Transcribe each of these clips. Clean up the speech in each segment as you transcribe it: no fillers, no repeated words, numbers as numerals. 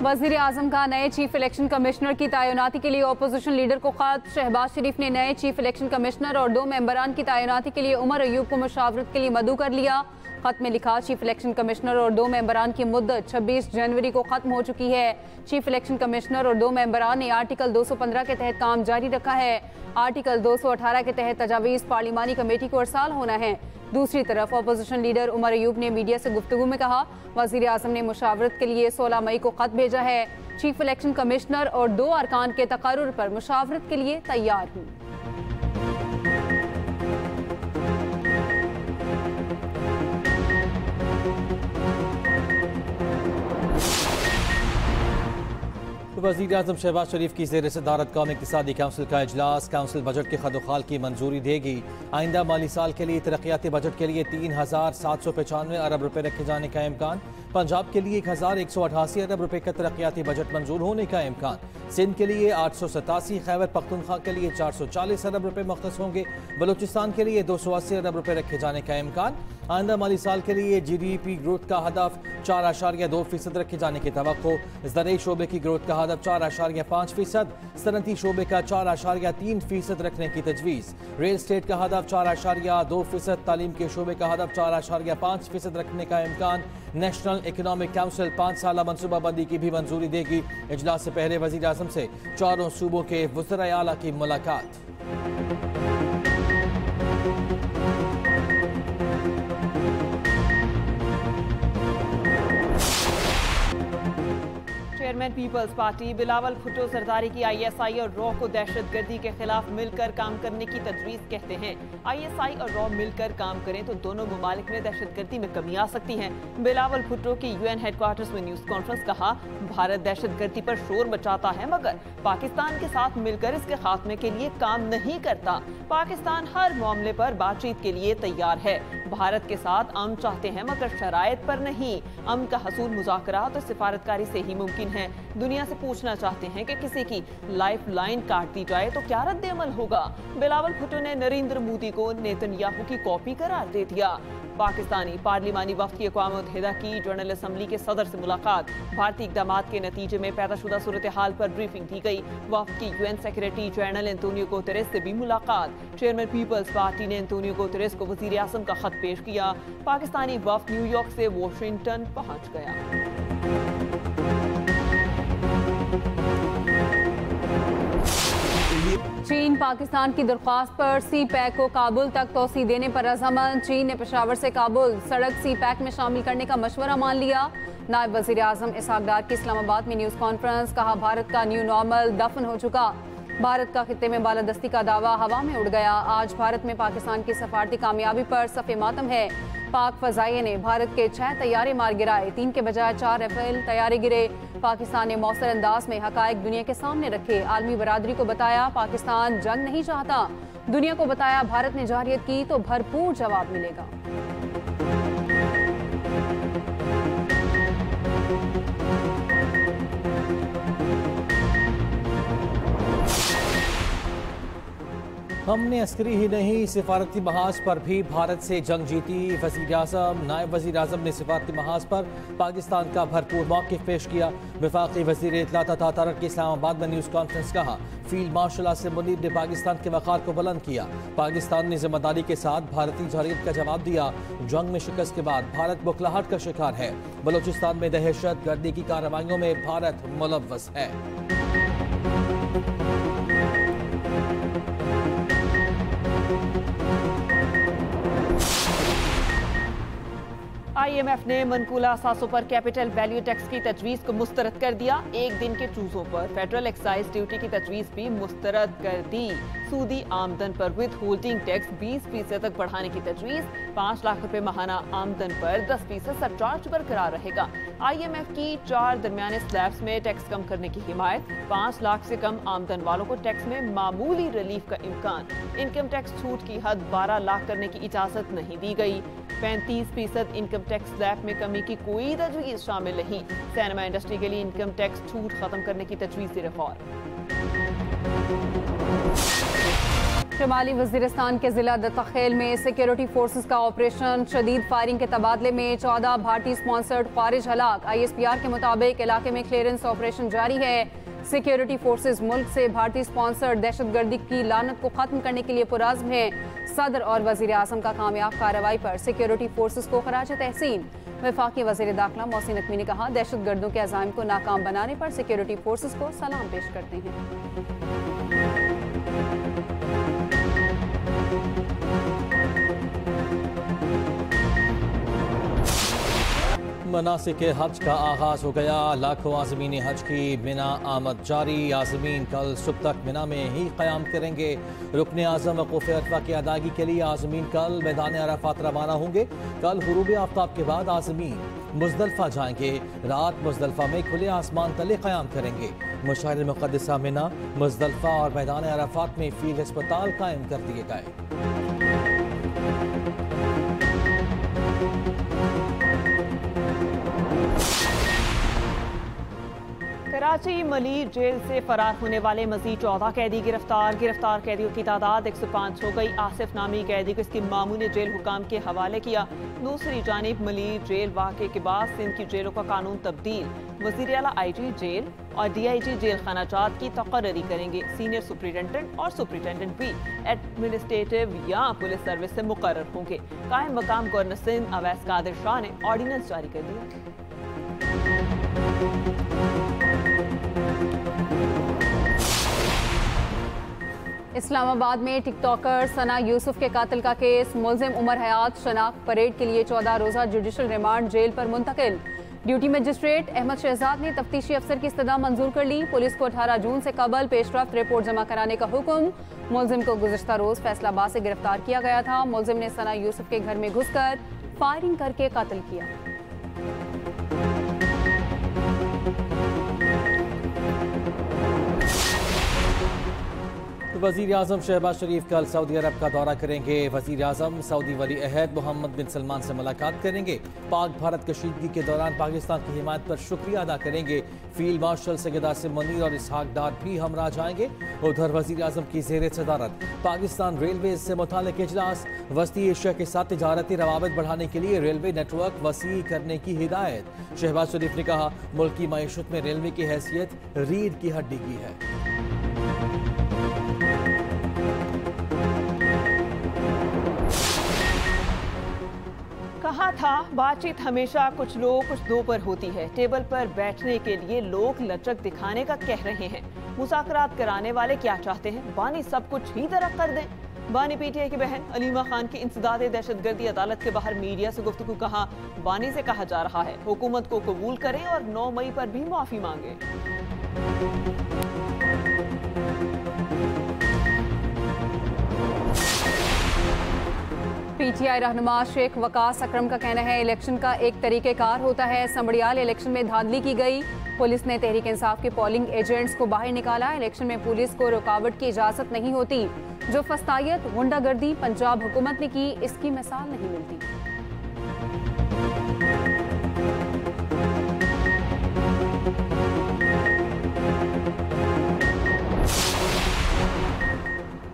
वज़ीर आज़म का नए चीफ इलेक्शन कमिश्नर की तैनाती के लिए अपोजिशन लीडर को खत। शहबाज शरीफ ने नए चीफ इलेक्शन कमिश्नर और 2 मेंबरान की तैनाती के लिए उमर अयूब को मुशावरत के लिए मदऊ कर लिया। खत में लिखा, चीफ इलेक्शन कमिश्नर और 2 मेंबरान की मुद्दत 26 जनवरी को खत्म हो चुकी है। चीफ इलेक्शन कमिश्नर और 2 मेंबरान ने आर्टिकल 215 के तहत काम जारी रखा है। आर्टिकल 218 के तहत तजावीज़ पार्लिमानी कमेटी को अरसाल होना है। दूसरी तरफ अपोजिशन लीडर उमर अयूब ने मीडिया से गुफ्तगू में कहा, वज़ीर आज़म ने मुशावरत के लिए 16 मई को खत भेजा है। चीफ इलेक्शन कमिश्नर और 2 अरकान के तकर्रुर पर मुशावरत के लिए तैयार हूँ। वज़ीर आज़म शहबाज शरीफ की ज़ेर सदारत कौमी इक़्तिसादी काउंसिल का इजलास। काउंसिल बजट के खदोखाल की मंजूरी देगी। आइंदा माली साल के लिए तरक्याती बजट के लिए 3,795 अरब रुपए रखे जाने का इम्कान। पंजाब के लिए 1,188 अरब रुपए का तरक्याती बजट मंजूर होने का इम्कान। सिंध के लिए 887, खैबर पख्तूनख्वा के लिए 440 अरब रुपए मुख्तस होंगे। बलूचिस्तान के लिए 280 अरब रुपए रखे जाने का इम्कान। आइंदा माली साल के लिए GDP ग्रोथ का हदफ 4.2% रखे जाने की तवक्को। ज़राई शोबे की ग्रोथ का हदफ 4.5%, सनती शोबे का 4.3% रखने की तजवीज़। रियल स्टेट का हदफ 4.2%, तालीम के शोबे का हदफ 4.5% रखने का इम्कान। नेशनल इकनॉमिक काउंसिल 5 साला मनसूबाबंदी की भी मंजूरी देगी। इजलास से पहले वज़ीर आज़म से 4 सूबों के वज़राए आला की मुलाकात। Chairman people's party Bilawal Bhutto Zardari की ISI और रॉ को दहशतगर्दी के खिलाफ मिलकर काम करने की तजवीज़ कहते हैं। ISI और रॉ मिलकर काम करें तो दोनों ममालिक में दहशतगर्दी में कमी आ सकती है। बिलावल भुट्टो की UN हेडक्वार्टर्स में न्यूज़ कॉन्फ्रेंस। कहा, भारत दहशतगर्दी पर शोर मचाता है मगर पाकिस्तान के साथ मिलकर इसके खात्मे के लिए काम नहीं करता। पाकिस्तान हर मामले पर बातचीत के लिए तैयार है। भारत के साथ अमन चाहते हैं मगर शराइत पर नहीं। अमन का हसूल मुज़ाकरात और सिफारतकारी से ही मुमकिन है। दुनिया से पूछना चाहते हैं कि किसी की लाइफ लाइन काट दी जाए तो क्या रद्द अमल होगा। बिलावल भुट्टो ने नरेंद्र मोदी को नेतन्याहू की कॉपी करार दे दिया। पाकिस्तानी पार्लिमानी वफ्द की अक़वाम मुत्तहिदा की जनरल असम्बली के सदर से मुलाकात। भारतीय इक़दामात के नतीजे में पैदाशुदा सूरत हाल पर ब्रीफिंग दी गई। वफ्द की UN secretary general Antonio Guterres से भी मुलाकात। चेयरमैन पीपल्स पार्टी ने एंटोनियो गुतेरेस को वज़ीर आज़म का खत पेश किया। पाकिस्तानी वफ्द न्यूयॉर्क से वाशिंगटन पहुंच गया। चीन पाकिस्तान की दरख्वास्त पर CPEC को काबुल तक तोसी देने पर रजामंद। चीन ने पेशावर से काबुल सड़क CPEC में शामिल करने का मशवरा मान लिया। नायब वज़ीर आज़म इसहाक डार की इस्लामाबाद में न्यूज़ कॉन्फ्रेंस। कहा, भारत का न्यू नॉर्मल दफन हो चुका। भारत का खित्ते में बालादस्ती का दावा हवा में उड़ गया। आज भारत में पाकिस्तान की सफारती कामयाबी पर सफ़े मातम है। पाक फ़ज़ाइये ने भारत के 6 तैयारे मार गिराए। 3 के बजाय 4 राफेल तैयारे गिरे। पाकिस्तान ने मौसर अंदाज में हकायक दुनिया के सामने रखे। आलमी बरादरी को बताया पाकिस्तान जंग नहीं चाहता। दुनिया को बताया भारत ने जारियत की तो भरपूर जवाब मिलेगा। हमने अस्करी ही नहीं सिफारती महाज पर भी भारत से जंग जीती। वज़ीर आज़म नायब वज़ीर आज़म ने सिफारती महाज पर पाकिस्तान का भरपूर मौक़िफ़ पेश किया। वफाकी वज़ीर इत्तलात तथा तरक्की इस्लामाबाद में न्यूज़ कॉन्फ्रेंस। कहा, फील्ड मार्शल आसिम मुनीर ने पाकिस्तान के वक़ार को बुलंद किया। पाकिस्तान ने जिम्मेदारी के साथ भारतीय जारियत का जवाब दिया। जंग में शिकस्त के बाद भारत बुखलाहट का शिकार है। बलूचिस्तान में दहशत गर्दी की कार्रवाइयों में भारत मुलव्वस है। IMF ने मनकूला असासों पर कैपिटल वैल्यू टैक्स की तजवीज़ को मुस्तरद कर दिया। एक दिन के चूज़ों पर फेडरल एक्साइज ड्यूटी की तजवीज़ भी मुस्तरद कर दी। सूदी आमदन पर विद होल्डिंग टैक्स 20% तक बढ़ाने की तजवीज़। 5 लाख रुपए माहाना आमदन पर 10% सरचार्ज बरकरार रहेगा। IMF की 4 दरमियाने स्लैब्स में टैक्स कम करने की हिमायत। 5 लाख से कम आमदन वालों को टैक्स में मामूली रिलीफ का इम्कान। इनकम टैक्स छूट की हद 12 लाख करने की इजाज़त नहीं दी गई। 35% इनकम टैक्स स्लैब में कमी की कोई तजवीज़ शामिल नहीं। सिनेमा इंडस्ट्री के लिए इनकम टैक्स छूट खत्म करने की तजवीज़ रिफॉर्म। शुमाली वजीरिस्तान के जिला दत्ताखेल में सिक्योरिटी फोर्सेस का ऑपरेशन, शदीद फायरिंग के तबादले में 14 भारतीय स्पॉन्सर्ड खारिज हलाक। ISPR के मुताबिक इलाके में क्लियरेंस ऑपरेशन जारी है। सिक्योरिटी फोर्सेस मुल्क से भारतीय स्पॉन्सर्ड दहशतगर्दी की लानत को खत्म करने के लिए पुरज़्म है। सदर और वजीर आजम का कामयाब कार्रवाई पर सिक्योरिटी फोर्सेस को खराज तहसीन। वफाकी वजीर दाखिला मोहसिन नकवी ने कहा, दहशतगर्दों के अज़ाइम को नाकाम बनाने पर सिक्योरिटी फोर्सेस को सलाम पेश करते हैं। मनासिक हज का आगाज हो गया। लाखों आज़मीन हज की मिना आमद जारी। आज़मीन कल सुबह तक मिना में ही क़याम करेंगे। रुकन आज़म वक़ूफ़ अरफा की अदायगी के लिए आज़मीन कल मैदान अराफात रवाना होंगे। कल गुरूब आफ्ताब के बाद आज़मीन मुज़दलिफ़ा जाएंगे। रात मुज़दलिफ़ा में खुले आसमान तले क़याम करेंगे। मशाइर मुक़द्दसा मिना, मुज़दलिफ़ा और मैदान अराफात में फील्ड अस्पताल कायम कर दिए गए। कराची मलिर जेल से फरार होने वाले मजीद 14 कैदी गिरफ्तार। गिरफ्तार कैदियों की तादाद 105 हो गई। आसिफ नामी कैदी को इसकी मामू ने जेल हुकाम के हवाले किया। दूसरी जानिब मलिर जेल वाक़े के बाद सिंध की जेलों का कानून तब्दील। वज़ीर आला IG जेल और DIG जेल खानाजात की तकर्री करेंगे। सीनियर सुपरिटेंडेंट और सुपरिटेंडेंट भी एडमिनिस्ट्रेटिव या पुलिस सर्विस से मुकर्रर होंगे। कायम मकाम गवर्नर सिंध अवैस कादिर शाह ने ऑर्डिनेंस जारी कर दिया। इस्लामाबाद में टिकटॉकर सना यूसुफ के कातिल का केस। मुलजिम उमर हयात शनाख्त परेड के लिए 14 रोज़ा जुडिशल रिमांड जेल पर मुंतकिल। ड्यूटी मजिस्ट्रेट अहमद शहजाद ने तफ्तीशी अफसर की इस्तदा मंजूर कर ली। पुलिस को 18 जून से कबल पेशरफ्त रिपोर्ट जमा कराने का हुक्म। मुलजिम को गुज़िश्ता रोज़ फैसलाबाद से गिरफ्तार किया गया था। मुलजिम ने सना यूसुफ के घर में घुसकर फायरिंग करके कत्ल किया। वज़ीर आज़म शहबाज शरीफ कल सऊदी अरब का दौरा करेंगे। वज़ीर आज़म सऊदी वली अहद मोहम्मद बिन सलमान से मुलाकात करेंगे। पाक भारत कशीदगी के दौरान पाकिस्तान की हिमायत पर शुक्रिया अदा करेंगे। फील्ड मार्शल सैयद आसिम मुनीर और इसहाक डार भी हमरा जाएंगे। उधर वज़ीर आज़म की ज़ेर सदारत पाकिस्तान रेलवे से मुताल्लिक़ इजलास। वस्ती एशिया के साथ तिजारती रवाबित बढ़ाने के लिए रेलवे नेटवर्क वसी करने की हिदायत। शहबाज शरीफ ने कहा, मुल्क की मईशत में रेलवे की हैसियत रीढ़ की हड्डी की है। कहा था बातचीत हमेशा कुछ लोग कुछ दो पर होती है। टेबल पर बैठने के लिए लोग लचक दिखाने का कह रहे हैं। मुज़ाकरात कराने वाले क्या चाहते हैं? बानी सब कुछ ही तरक कर दें। बानी PTI की बहन अलीमा खान की इंसदाद दहशतगर्दी अदालत के बाहर मीडिया से गुफ्तगू। कहा, बानी से कहा जा रहा है हुकूमत को कबूल करें और 9 मई पर भी माफी मांगे। PTI रहनुमा शेख वकास अकरम का कहना है, इलेक्शन का एक तरीक़ेकार होता है। संबड़ियाल इलेक्शन में धांधली की गई। पुलिस ने तहरीक इंसाफ के पोलिंग एजेंट्स को बाहर निकाला। इलेक्शन में पुलिस को रुकावट की इजाज़त नहीं होती। जो फस्तायत गुंडागर्दी पंजाब हुकूमत ने की, इसकी मिसाल नहीं मिलती।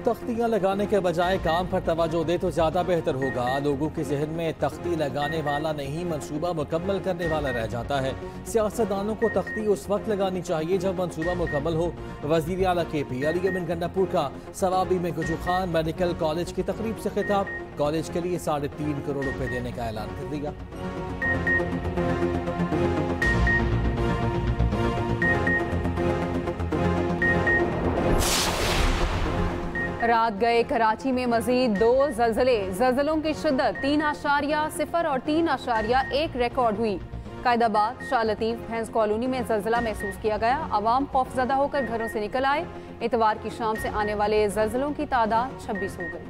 तख्तियाँ लगाने के बजाय काम पर तवज्जो दे तो ज़्यादा बेहतर होगा। लोगों के जहन में तख्ती लगाने वाला नहीं, मंसूबा मुकम्मल करने वाला रह जाता है। सियासतदानों को तख्ती उस वक्त लगानी चाहिए जब मंसूबा मुकम्मल हो। वज़ीर आला KP अलीगढ़ गंडापुर का सवाबी में गुजू खान मेडिकल कॉलेज की तकरीब से खिताब। कॉलेज के लिए 3.5 करोड़ रुपए देने का ऐलान कर दिया। रात गए कराची में मजीद 2 ज़लज़ले। ज़लज़लों की शिद्दत 3.0 और 3.1 रिकॉर्ड हुई। कायदाबाद, शाह लतीफ, भैंस कॉलोनी में ज़लज़ला महसूस किया गया। आवाम खौफज़दा होकर घरों से निकल आए। इतवार की शाम से आने वाले ज़लज़लों की तादाद 26 हो गई।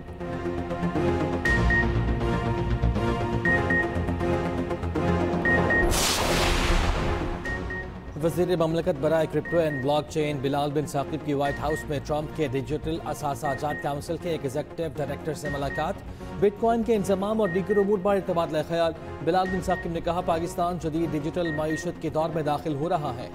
वज़ीर ममलकत बराए crypto and blockchain Bilal bin Saqib की व्हाइट हाउस में ट्रंप के डिजिटल असासाजात काउंसिल के एक एग्जीक्यूटिव डायरेक्टर से मुलाकात। बिटकॉइन के इंतजाम और दीगर उमूर बारे तबादला ख्याल। बिलाल बिन साकिब ने कहा, पाकिस्तान जदीद डिजिटल मईशत के दौर में दाखिल हो रहा है।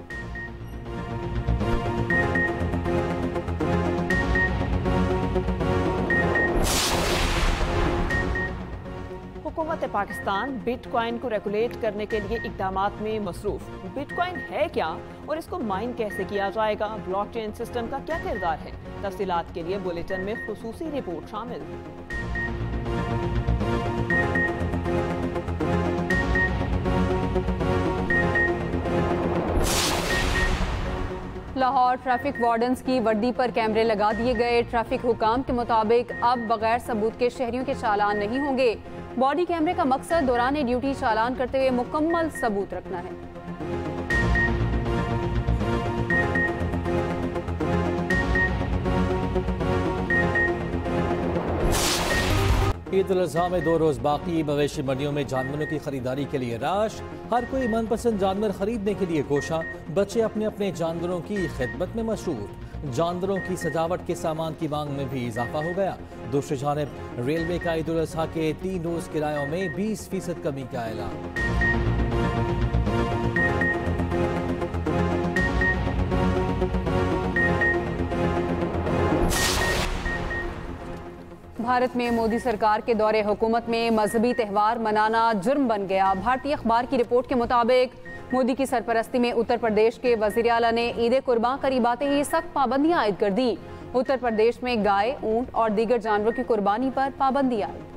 हुकूमत पाकिस्तान बिटकॉइन को रेगुलेट करने के लिए इकदामात में मसरूफ। बिटकॉइन है क्या और इसको माइन कैसे किया जाएगा? ब्लॉकचेन सिस्टम का क्या किरदार है? तफसीलात के लिए बुलेटिन में खुसूसी रिपोर्ट शामिल। लाहौर ट्रैफिक वार्डन्स की वर्दी पर कैमरे लगा दिए गए। ट्रैफिक हुकाम के मुताबिक अब बगैर सबूत के शहरियों के चालान नहीं होंगे। बॉडी कैमरे का मकसद दौरान ड्यूटी चालान करते हुए मुकम्मल सबूत रखना है। ईद उल अज़हा में 2 रोज़ बाकी। मवेशी मंडियों में जानवरों की खरीदारी के लिए रश। हर कोई मनपसंद जानवर खरीदने के लिए कोशा। बच्चे अपने अपने जानवरों की खिदमत में मशहूर। जानवरों की सजावट के सामान की मांग में भी इजाफा हो गया। दूसरी जानिब रेलवे का ईद उल अज़हा के 3 रोज़ किरायों में 20% कमी का ऐलान। भारत में मोदी सरकार के दौरे हुकूमत में मजहबी त्यौहार मनाना जुर्म बन गया। भारतीय अखबार की रिपोर्ट के मुताबिक मोदी की सरपरस्ती में उत्तर प्रदेश के वज़ीर आला ने ईद कुर्बान करीब आते ही सख्त पाबंदियां आयद कर दी। उत्तर प्रदेश में गाय, ऊंट और दीगर जानवरों की कुर्बानी पर पाबंदी आयद।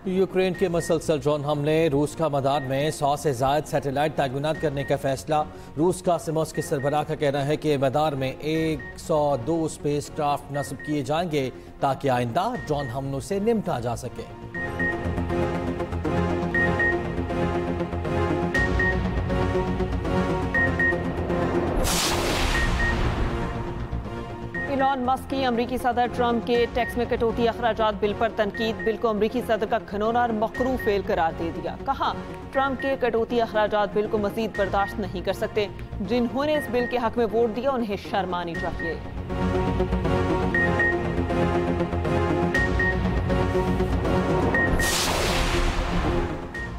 यूक्रेन के मसलसल ड्रोन हमले। रूस का मदार में 100 से ज़ायद सैटेलाइट तैनात करने का फैसला। रूस का सिमोस के सरबराह का कहना है कि मदार में 102 स्पेस क्राफ्ट नस्ब किए जाएंगे ताकि आइंदा ड्रोन हमलों से निपटा जा सके। इलॉन मस्क की अमरीकी सदर ट्रंप के टैक्स में कटौती अखराजात बिल पर तनकीद। बिल को अमरीकी सदर का घिनौना और मकरू फेल करार दे दिया। कहा, ट्रंप के कटौती अखराजात बिल को मजीद बर्दाश्त नहीं कर सकते। जिन्होंने इस बिल के हक में वोट दिया उन्हें शर्म आनी चाहिए।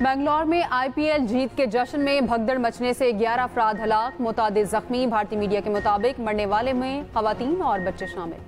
बेंगलोर में IPL जीत के जश्न में भगदड़ मचने से 11 अफराद हलाक, मुतादिद जख्मी। भारतीय मीडिया के मुताबिक मरने वाले में खवातीन और बच्चे शामिल।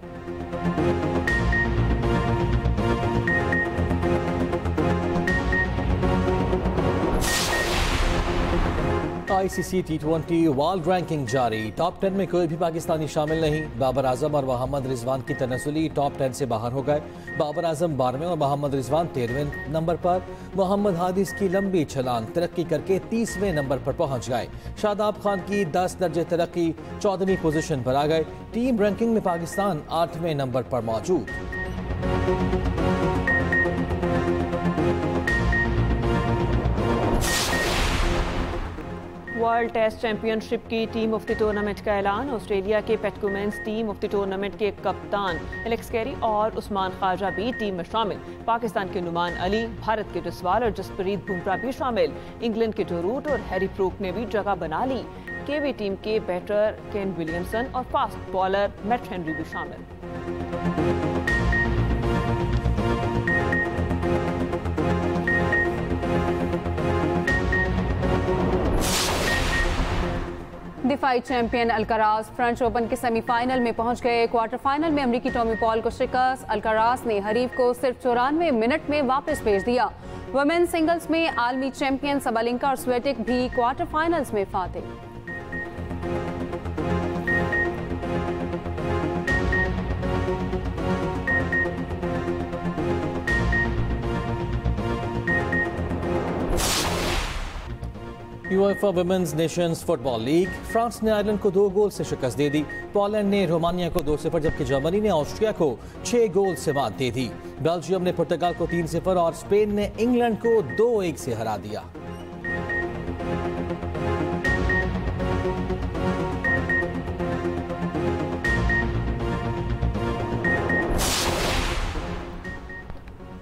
ICC T20 वर्ल्ड रैंकिंग जारी। टॉप 10 में कोई भी पाकिस्तानी शामिल नहीं। बाबर आजम और मोहम्मद रिजवान की तनज़ुली टॉप 10 से बाहर हो गए। बाबर आजम 12वें और मोहम्मद रिजवान 13वें नंबर पर। मोहम्मद हादिस की लंबी छलांग तरक्की करके 30वें नंबर पर पहुंच गए। शादाब खान की 10 दर्जे तरक्की 14वीं पोजीशन पर आ गए। टीम रैंकिंग में पाकिस्तान 8वें नंबर पर मौजूद। वर्ल्ड टेस्ट चैंपियनशिप की टीम ऑफ द टूर्नामेंट का ऐलान। ऑस्ट्रेलिया के Pat Cummins team of the tournament के कप्तान एलेक्स कैरी और उस्मान ख्वाजा भी टीम में शामिल। पाकिस्तान के नुमान अली, भारत के जसवाल और जसप्रीत बुमराह भी शामिल। इंग्लैंड के जो रूट और हैरी ब्रूक ने भी जगह बना ली। केवी टीम के बैटर केन विलियमसन और फास्ट बॉलर मैट हेनरी भी शामिल। दिफाई चैंपियन अल्काराज फ्रेंच ओपन के सेमीफाइनल में पहुंच गए। क्वार्टर फाइनल में अमरीकी टॉमी पॉल को शिकस्त। अल्काराज ने हरीफ को सिर्फ 94 मिनट में वापस भेज दिया। वुमेन सिंगल्स में आलमी चैंपियन सबलिंका और स्वेटिक भी क्वार्टर फाइनल्स में फातेह। UEFA women's nations football league. France ने आयरलैंड को 2 गोल से शिकस्त दे दी। पोलैंड ने रोमानिया को 2-0 जबकि जर्मनी ने ऑस्ट्रिया को 6 गोल से मात दे दी। बेल्जियम ने पुर्तगाल को 3-0 और स्पेन ने इंग्लैंड को 2-1 से हरा दिया।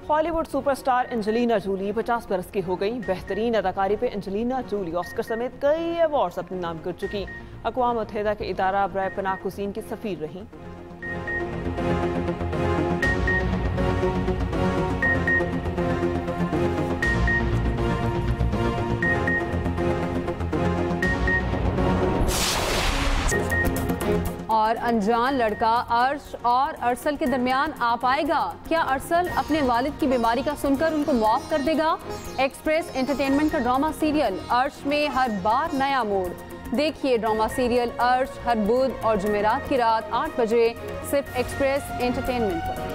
हॉलीवुड सुपरस्टार एंजेलिना जूली 50 बरस की हो गई। बेहतरीन अदाकारी पे एंजेलिना जूली ऑस्कर समेत कई अवार्ड्स अपने नाम कर चुकी। अक़वाम मुत्तहिदा के इदारा बराए पनाह कुसीन की सफ़ीर रहीं। और अनजान लड़का अर्श और अरसल के दरमियान आ पाएगा। क्या अरसल अपने वालिद की बीमारी का सुनकर उनको माफ कर देगा? एक्सप्रेस एंटरटेनमेंट का ड्रामा सीरियल अर्श में हर बार नया मोड़। देखिए ड्रामा सीरियल अर्श हर बुध और जुमेरात की रात 8 बजे सिर्फ एक्सप्रेस एंटरटेनमेंट पर।